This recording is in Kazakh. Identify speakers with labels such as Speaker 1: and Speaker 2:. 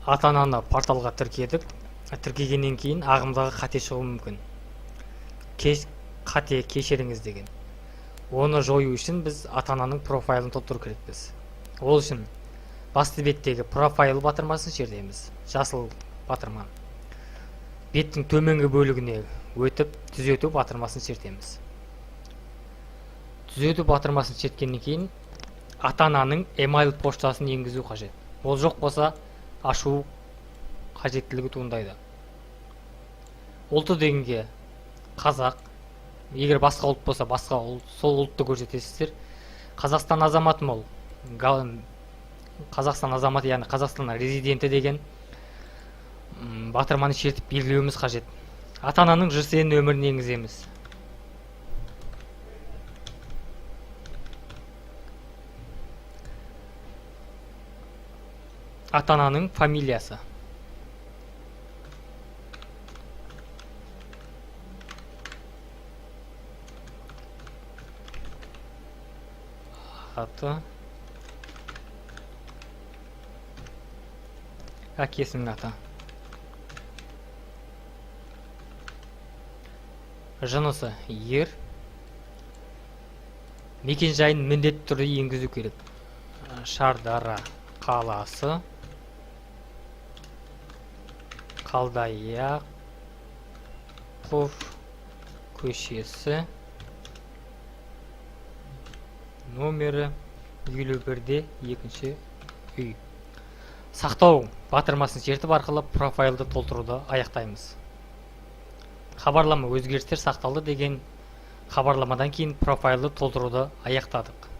Speaker 1: ата-ананы порталға тіркедік. Тіркегеннен кейін ағымдағы қате шығуы мүмкін. Қате кешіріңіз деген. Оны жою үшін біз ата-ананың профайлын толтыру керекпіз. Ол үшін басты беттегі профайл батырмасын шертеміз. Жасыл батырма. Беттің төменгі бөлігіне өтіп, түзету батырмасын шертеміз. Түзету батырмасын шерткеннен кейін ата-ананың email поштасын енгізу қажет. Ол жоқ болса, ашу қажеттілігі туындайды. Ұлты дегенге қазақ, егер басқа ұлт болса, басқа ұлт, сол ұлтты көрсетесіздер. Қазақстан азаматы мол. Қазақстан азаматы, яғни Қазақстан резиденті деген батырманы шертіп белгілеуіміз қажет. Ата-ананың ЖСН нөмірін енгіземіз. Ата-ананың фамилиясы. Аты. Әкесінің аты. Жынысы ер. Мекен жайын міндетті түрде енгізу керек. Шардара қаласы. Қалдаяқов көшесі. Номері 51-де 2-ші үй. Сақтау батырмасын шертіп арқылы профайлды толтыруды аяқтаймыз. Хабарлама өзгерістер сақталды деген хабарламадан кейін профайлды толтыруды аяқтадық.